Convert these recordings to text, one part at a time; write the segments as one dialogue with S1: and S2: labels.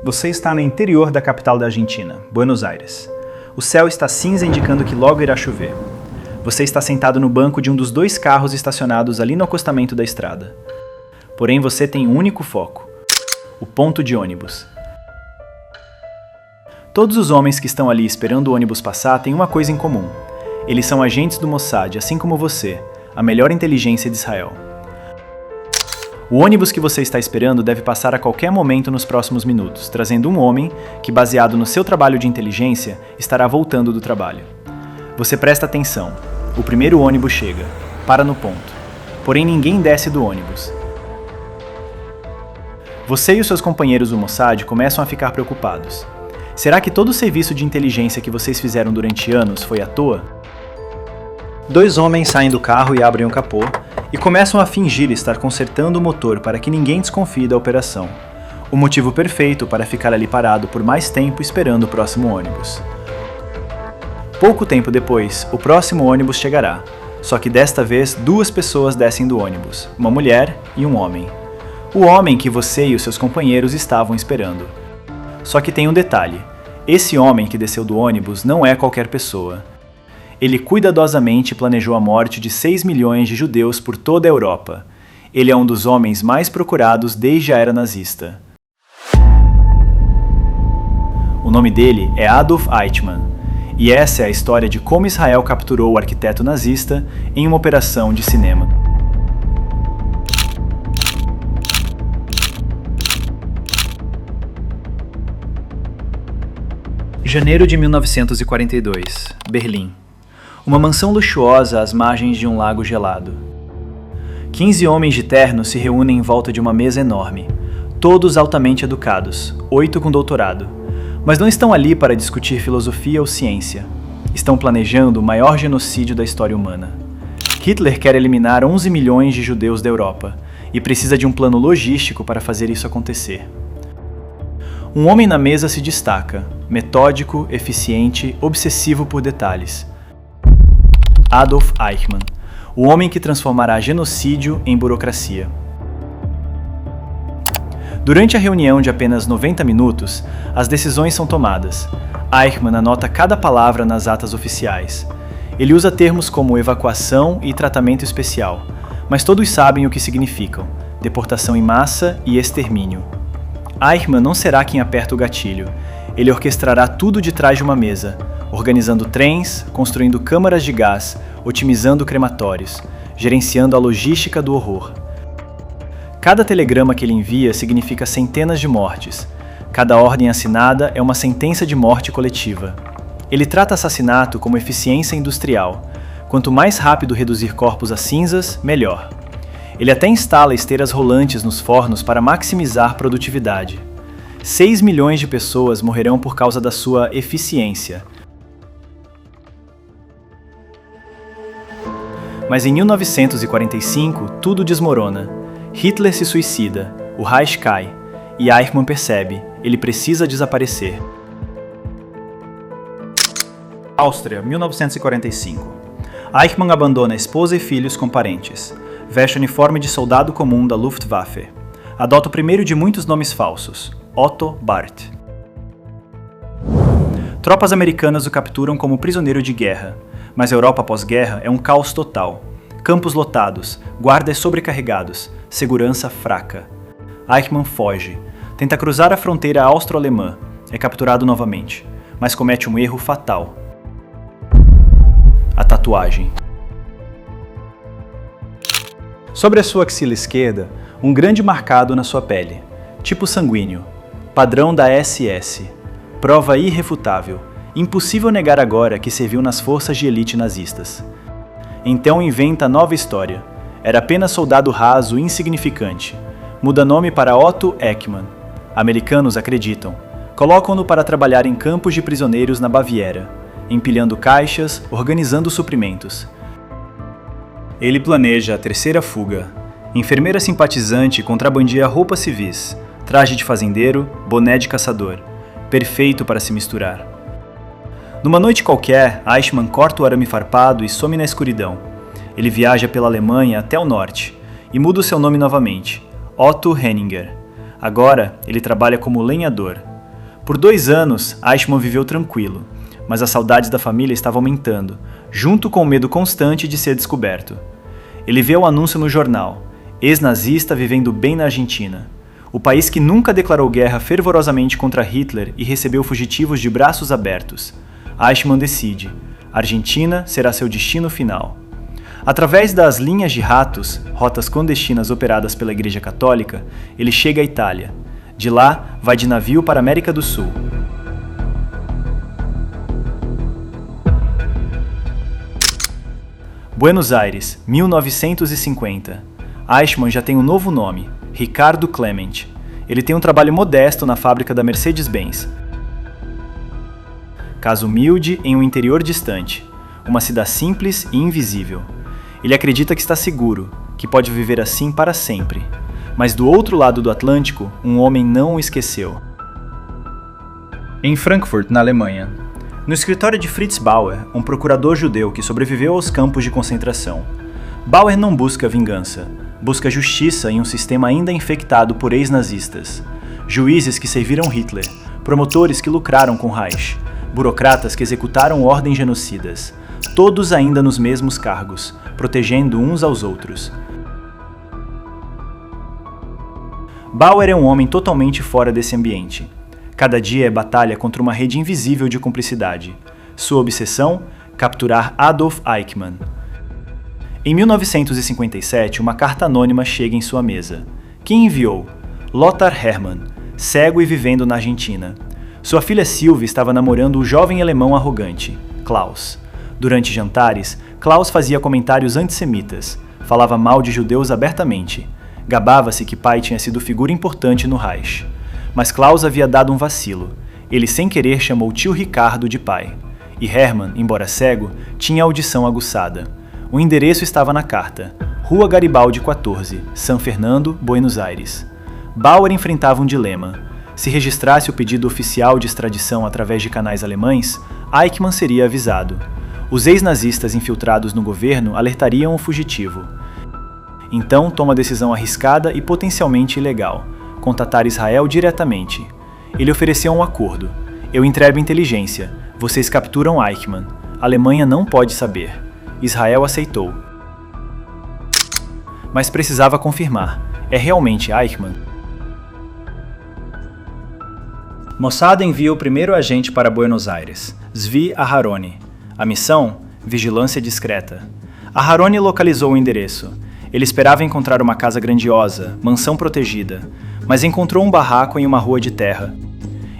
S1: Você está no interior da capital da Argentina, Buenos Aires. O céu está cinza, indicando que logo irá chover. Você está sentado no banco de um dos 2 carros estacionados ali no acostamento da estrada. Porém, você tem um único foco: o ponto de ônibus. Todos os homens que estão ali esperando o ônibus passar têm uma coisa em comum. Eles são agentes do Mossad, assim como você, a melhor inteligência de Israel. O ônibus que você está esperando deve passar a qualquer momento nos próximos minutos, trazendo um homem que, baseado no seu trabalho de inteligência, estará voltando do trabalho. Você presta atenção. O primeiro ônibus chega, para no ponto. Porém, ninguém desce do ônibus. Você e os seus companheiros do Mossad começam a ficar preocupados. Será que todo o serviço de inteligência que vocês fizeram durante anos foi à toa? 2 homens saem do carro e abrem o capô e começam a fingir estar consertando o motor para que ninguém desconfie da operação. O motivo perfeito para ficar ali parado por mais tempo esperando o próximo ônibus. Pouco tempo depois, o próximo ônibus chegará, só que desta vez 2 pessoas descem do ônibus, uma mulher e um homem. O homem que você e os seus companheiros estavam esperando. Só que tem um detalhe: esse homem que desceu do ônibus não é qualquer pessoa. Ele cuidadosamente planejou a morte de 6 milhões de judeus por toda a Europa. Ele é um dos homens mais procurados desde a era nazista. O nome dele é Adolf Eichmann, e essa é a história de como Israel capturou o arquiteto nazista em uma operação de cinema. Janeiro de 1942, Berlim. Uma mansão luxuosa às margens de um lago gelado. 15 homens de terno se reúnem em volta de uma mesa enorme, todos altamente educados, 8 com doutorado, mas não estão ali para discutir filosofia ou ciência. Estão planejando o maior genocídio da história humana. Hitler quer eliminar 11 milhões de judeus da Europa e precisa de um plano logístico para fazer isso acontecer. Um homem na mesa se destaca, metódico, eficiente, obsessivo por detalhes. Adolf Eichmann, o homem que transformará genocídio em burocracia. Durante a reunião de apenas 90 minutos, as decisões são tomadas. Eichmann anota cada palavra nas atas oficiais. Ele usa termos como evacuação e tratamento especial, mas todos sabem o que significam: deportação em massa e extermínio. Eichmann não será quem aperta o gatilho. Ele orquestrará tudo de trás de uma mesa, organizando trens, construindo câmaras de gás, otimizando crematórios, gerenciando a logística do horror. Cada telegrama que ele envia significa centenas de mortes. Cada ordem assinada é uma sentença de morte coletiva. Ele trata assassinato como eficiência industrial. Quanto mais rápido reduzir corpos a cinzas, melhor. Ele até instala esteiras rolantes nos fornos para maximizar produtividade. 6 milhões de pessoas morrerão por causa da sua eficiência. Mas em 1945, tudo desmorona. Hitler se suicida, o Reich cai, e Eichmann percebe: ele precisa desaparecer. Áustria, 1945. Eichmann abandona esposa e filhos com parentes. Veste o uniforme de soldado comum da Luftwaffe. Adota o primeiro de muitos nomes falsos: Otto Barth. Tropas americanas o capturam como prisioneiro de guerra, mas a Europa pós-guerra é um caos total. Campos lotados, guardas sobrecarregados, segurança fraca. Eichmann foge. Tenta cruzar a fronteira austro-alemã. É capturado novamente, mas comete um erro fatal: a tatuagem. Sobre a sua axila esquerda, um grande marcado na sua pele, tipo sanguíneo, padrão da SS, prova irrefutável, impossível negar agora que serviu nas forças de elite nazistas. Então inventa nova história. Era apenas soldado raso insignificante. Muda nome para Otto Eichmann. Americanos acreditam. Colocam-no para trabalhar em campos de prisioneiros na Baviera, empilhando caixas, organizando suprimentos. Ele planeja a terceira fuga. Enfermeira simpatizante contrabandia roupas civis, traje de fazendeiro, boné de caçador. Perfeito para se misturar. Numa noite qualquer, Eichmann corta o arame farpado e some na escuridão. Ele viaja pela Alemanha até o norte e muda o seu nome novamente: Otto Henninger. Agora, ele trabalha como lenhador, Por 2 anos, Eichmann viveu tranquilo, mas as saudades da família estavam aumentando, junto com o medo constante de ser descoberto. Ele vê o anúncio no jornal: ex-nazista vivendo bem na Argentina. O país que nunca declarou guerra fervorosamente contra Hitler e recebeu fugitivos de braços abertos. Eichmann decide: Argentina será seu destino final. Através das linhas de ratos, rotas clandestinas operadas pela Igreja Católica, ele chega à Itália. De lá, vai de navio para a América do Sul. Buenos Aires, 1950. Eichmann já tem um novo nome: Ricardo Clement. Ele tem um trabalho modesto na fábrica da Mercedes-Benz. Casa humilde em um interior distante, uma cidade simples e invisível. Ele acredita que está seguro, que pode viver assim para sempre. Mas do outro lado do Atlântico, um homem não o esqueceu. Em Frankfurt, na Alemanha. No escritório de Fritz Bauer, um procurador judeu que sobreviveu aos campos de concentração. Bauer não busca vingança. Busca justiça em um sistema ainda infectado por ex-nazistas. Juízes que serviram Hitler, promotores que lucraram com Reich, burocratas que executaram ordens genocidas, todos ainda nos mesmos cargos, protegendo uns aos outros. Bauer é um homem totalmente fora desse ambiente. Cada dia é batalha contra uma rede invisível de cumplicidade. Sua obsessão? Capturar Adolf Eichmann. Em 1957, uma carta anônima chega em sua mesa. Quem enviou? Lothar Hermann, cego e vivendo na Argentina. Sua filha Sylvie estava namorando o jovem alemão arrogante, Klaus. Durante jantares, Klaus fazia comentários antissemitas, falava mal de judeus abertamente. Gabava-se que pai tinha sido figura importante no Reich. Mas Klaus havia dado um vacilo. Ele sem querer chamou o tio Ricardo de pai. E Hermann, embora cego, tinha a audição aguçada. O endereço estava na carta: Rua Garibaldi 14, San Fernando, Buenos Aires. Bauer enfrentava um dilema. Se registrasse o pedido oficial de extradição através de canais alemães, Eichmann seria avisado. Os ex-nazistas infiltrados no governo alertariam o fugitivo. Então toma a decisão arriscada e potencialmente ilegal: contatar Israel diretamente. Ele ofereceu um acordo: eu entrego inteligência, vocês capturam Eichmann. A Alemanha não pode saber. Israel aceitou. Mas precisava confirmar: é realmente Eichmann? Mossad envia o primeiro agente para Buenos Aires, Zvi Aharoni. A missão? Vigilância discreta. Aharoni localizou o endereço. Ele esperava encontrar uma casa grandiosa, mansão protegida, mas encontrou um barraco em uma rua de terra.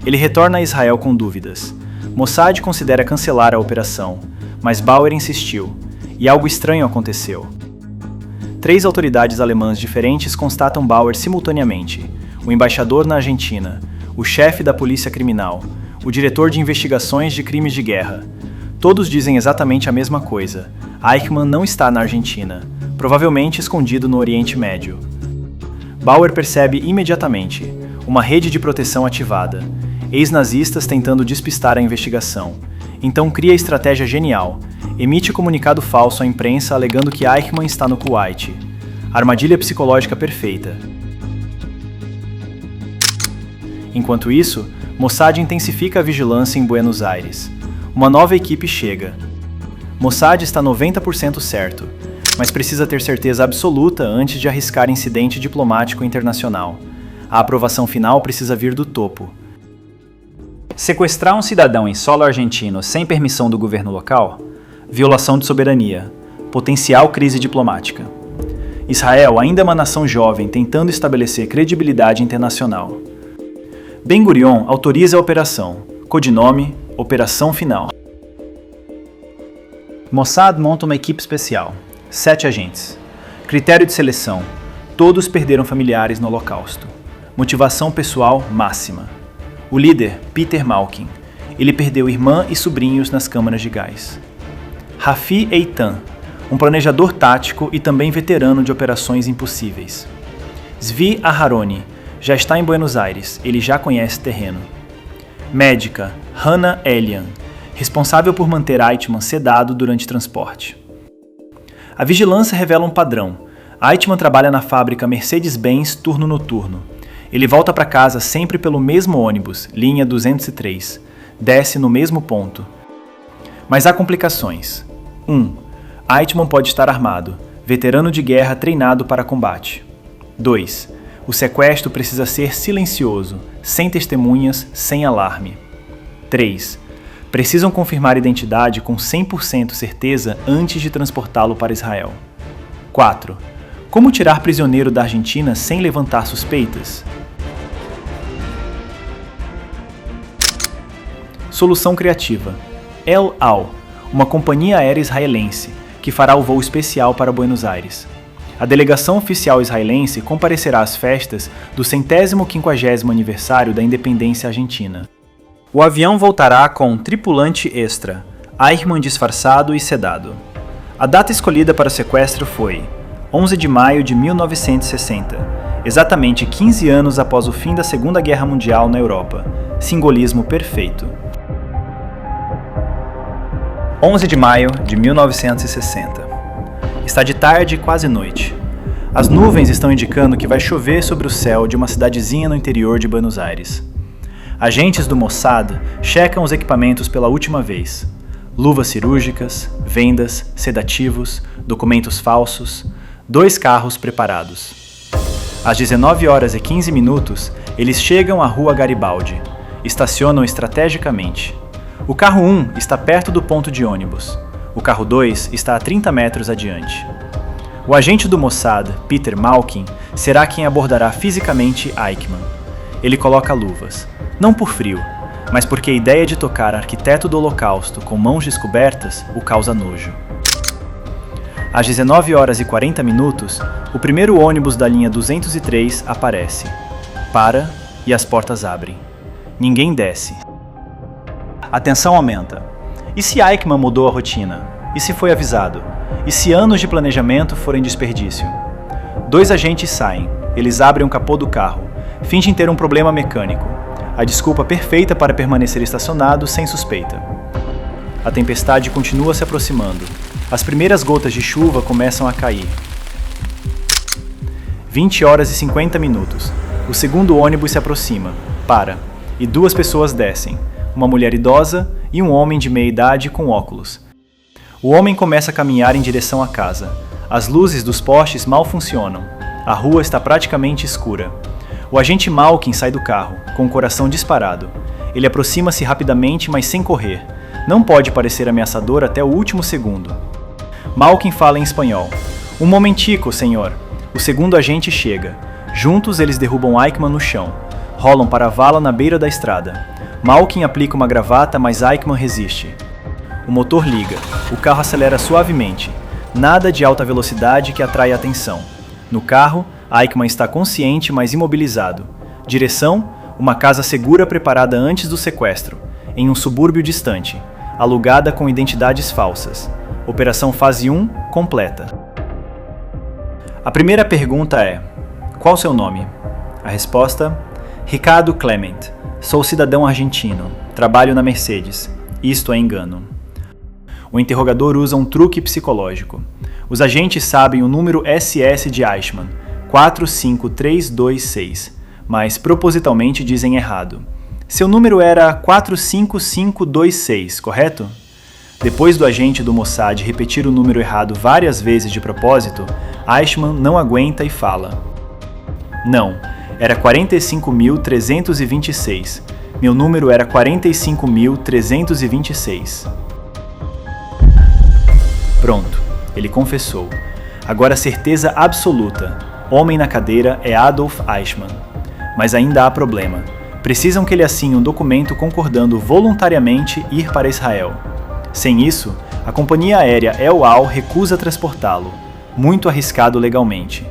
S1: Ele retorna a Israel com dúvidas. Mossad considera cancelar a operação, mas Bauer insistiu. E algo estranho aconteceu. 3 autoridades alemãs diferentes constatam Bauer simultaneamente: o embaixador na Argentina, o chefe da polícia criminal, o diretor de investigações de crimes de guerra. Todos dizem exatamente a mesma coisa: Eichmann não está na Argentina, provavelmente escondido no Oriente Médio. Bauer percebe imediatamente: uma rede de proteção ativada, ex-nazistas tentando despistar a investigação. Então cria a estratégia genial: emite comunicado falso à imprensa alegando que Eichmann está no Kuwait. Armadilha psicológica perfeita. Enquanto isso, Mossad intensifica a vigilância em Buenos Aires. Uma nova equipe chega. Mossad está 90% certo, mas precisa ter certeza absoluta antes de arriscar incidente diplomático internacional. A aprovação final precisa vir do topo. Sequestrar um cidadão em solo argentino sem permissão do governo local? Violação de soberania. Potencial crise diplomática. Israel ainda é uma nação jovem tentando estabelecer credibilidade internacional. Ben-Gurion autoriza a operação. Codinome: Operação Final. Mossad monta uma equipe especial. 7 agentes. Critério de seleção: todos perderam familiares no Holocausto. Motivação pessoal máxima. O líder, Peter Malkin. Ele perdeu irmã e sobrinhos nas câmaras de gás. Rafi Eitan, um planejador tático e também veterano de operações impossíveis. Zvi Aharoni, já está em Buenos Aires, ele já conhece terreno. Médica, Hannah Elian, responsável por manter Eichmann sedado durante transporte. A vigilância revela um padrão. Eichmann trabalha na fábrica Mercedes-Benz turno noturno. Ele volta para casa sempre pelo mesmo ônibus, linha 203. Desce no mesmo ponto. Mas há complicações. 1. Eichmann pode estar armado, veterano de guerra treinado para combate. 2. O sequestro precisa ser silencioso, sem testemunhas, sem alarme. 3. Precisam confirmar a identidade com 100% certeza antes de transportá-lo para Israel. 4. Como tirar prisioneiro da Argentina sem levantar suspeitas? Solução criativa. El Al, uma companhia aérea israelense, que fará o voo especial para Buenos Aires. A delegação oficial israelense comparecerá às festas do 150º aniversário da independência argentina. O avião voltará com um tripulante extra, Eichmann disfarçado e sedado. A data escolhida para o sequestro foi 11 de maio de 1960, exatamente 15 anos após o fim da Segunda Guerra Mundial na Europa. Simbolismo perfeito. 11 de maio de 1960. Está de tarde e quase noite. As nuvens estão indicando que vai chover sobre o céu de uma cidadezinha no interior de Buenos Aires. Agentes do Mossad checam os equipamentos pela última vez. Luvas cirúrgicas, vendas, sedativos, documentos falsos, 2 carros preparados. Às 19 horas e 15 minutos, eles chegam à Rua Garibaldi. Estacionam estrategicamente. O carro 1 está perto do ponto de ônibus. O carro 2 está a 30 metros adiante. O agente do Mossad, Peter Malkin, será quem abordará fisicamente Eichmann. Ele coloca luvas, não por frio, mas porque a ideia de tocar arquiteto do Holocausto com mãos descobertas o causa nojo. Às 19 horas e 40 minutos, o primeiro ônibus da linha 203 aparece. Para e as portas abrem. Ninguém desce. A tensão aumenta. E se Eichmann mudou a rotina? E se foi avisado? E se anos de planejamento forem desperdício? 2 agentes saem. Eles abrem o capô do carro. Fingem ter um problema mecânico. A desculpa perfeita para permanecer estacionado sem suspeita. A tempestade continua se aproximando. As primeiras gotas de chuva começam a cair. 20 horas e 50 minutos. O segundo ônibus se aproxima. Para. E 2 pessoas descem. Uma mulher idosa e um homem de meia idade com óculos. O homem começa a caminhar em direção à casa. As luzes dos postes mal funcionam. A rua está praticamente escura. O agente Malkin sai do carro, com o coração disparado. Ele aproxima-se rapidamente, mas sem correr. Não pode parecer ameaçador até o último segundo. Malkin fala em espanhol. Um momentico, senhor. O segundo agente chega. Juntos eles derrubam Eichmann no chão. Rolam para a vala na beira da estrada. Malkin aplica uma gravata, mas Eichmann resiste. O motor liga. O carro acelera suavemente. Nada de alta velocidade que atrai a atenção. No carro, Eichmann está consciente, mas imobilizado. Direção: uma casa segura preparada antes do sequestro, em um subúrbio distante, alugada com identidades falsas. Operação Fase 1 completa. A primeira pergunta é: qual seu nome? A resposta: Ricardo Clement. Sou cidadão argentino. Trabalho na Mercedes. Isto é engano. O interrogador usa um truque psicológico. Os agentes sabem o número SS de Eichmann, 45326, mas propositalmente dizem errado. Seu número era 45526, correto? Depois do agente do Mossad repetir o número errado várias vezes de propósito, Eichmann não aguenta e fala: Não, era 45.326. Meu número era 45.326. Pronto, ele confessou. Agora certeza absoluta. Homem na cadeira é Adolf Eichmann. Mas ainda há problema. Precisam que ele assine um documento concordando voluntariamente ir para Israel. Sem isso, a companhia aérea El Al recusa transportá-lo. Muito arriscado legalmente.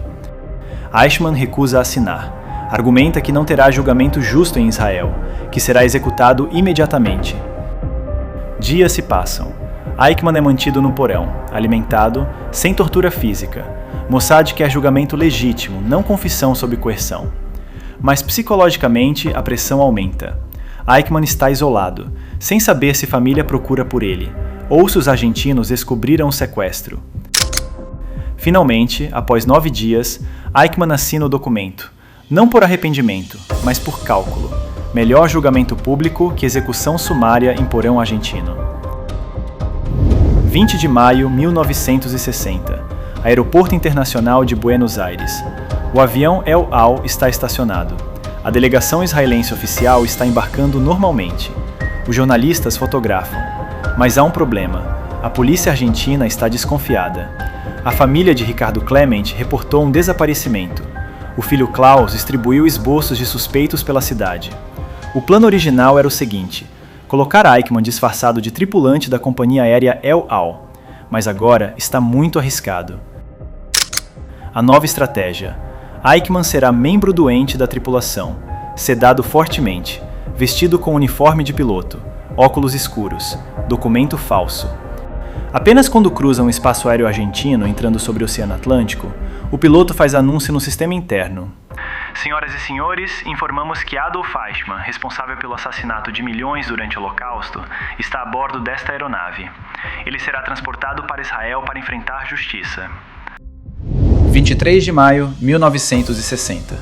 S1: Eichmann recusa assinar. Argumenta que não terá julgamento justo em Israel, que será executado imediatamente. Dias se passam. Eichmann é mantido no porão, alimentado, sem tortura física. Mossad quer julgamento legítimo, não confissão sob coerção. Mas psicologicamente a pressão aumenta. Eichmann está isolado, sem saber se família procura por ele, ou se os argentinos descobriram o sequestro. Finalmente, após 9 dias, Eichmann assina o documento. Não por arrependimento, mas por cálculo. Melhor julgamento público que execução sumária em porão argentino. 20 de maio de 1960. Aeroporto Internacional de Buenos Aires. O avião El Al está estacionado. A delegação israelense oficial está embarcando normalmente. Os jornalistas fotografam. Mas há um problema. A polícia argentina está desconfiada. A família de Ricardo Clemente reportou um desaparecimento. O filho Klaus distribuiu esboços de suspeitos pela cidade. O plano original era o seguinte: colocar Eichmann disfarçado de tripulante da companhia aérea El Al. Mas agora está muito arriscado. A nova estratégia. Eichmann será membro doente da tripulação, sedado fortemente, vestido com uniforme de piloto, óculos escuros, documento falso. Apenas quando cruzam o espaço aéreo argentino entrando sobre o Oceano Atlântico, o piloto faz anúncio no sistema interno. Senhoras e senhores, informamos que Adolf Eichmann, responsável pelo assassinato de milhões durante o Holocausto, está a bordo desta aeronave. Ele será transportado para Israel para enfrentar justiça. 23 de maio de 1960.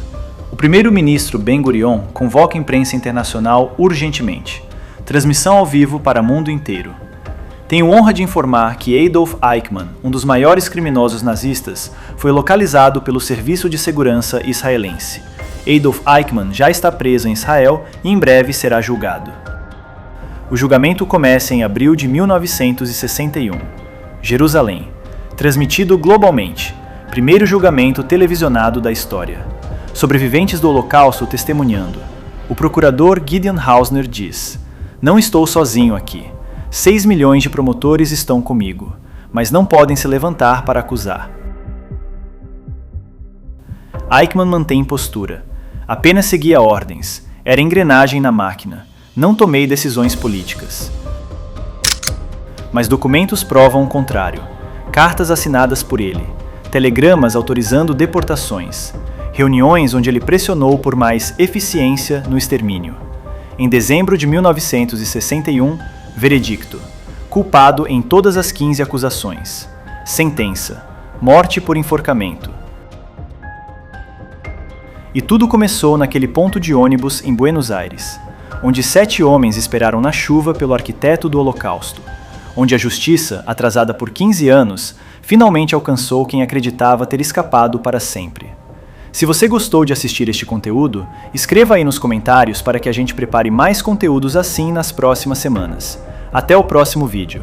S1: O primeiro-ministro Ben-Gurion convoca a imprensa internacional urgentemente. Transmissão ao vivo para o mundo inteiro. Tenho honra de informar que Adolf Eichmann, um dos maiores criminosos nazistas, foi localizado pelo Serviço de Segurança israelense. Adolf Eichmann já está preso em Israel e em breve será julgado. O julgamento começa em abril de 1961. Jerusalém. Transmitido globalmente. Primeiro julgamento televisionado da história. Sobreviventes do Holocausto testemunhando. O procurador Gideon Hausner diz: "Não estou sozinho aqui. 6 milhões de promotores estão comigo, mas não podem se levantar para acusar." Eichmann mantém postura. Apenas seguia ordens. Era engrenagem na máquina. Não tomei decisões políticas. Mas documentos provam o contrário. Cartas assinadas por ele. Telegramas autorizando deportações. Reuniões onde ele pressionou por mais eficiência no extermínio. Em dezembro de 1961, veredicto. Culpado em todas as 15 acusações. Sentença. Morte por enforcamento. E tudo começou naquele ponto de ônibus em Buenos Aires, onde 7 homens esperaram na chuva pelo arquiteto do Holocausto, onde a justiça, atrasada por 15 anos, finalmente alcançou quem acreditava ter escapado para sempre. Se você gostou de assistir este conteúdo, escreva aí nos comentários para que a gente prepare mais conteúdos assim nas próximas semanas. Até o próximo vídeo.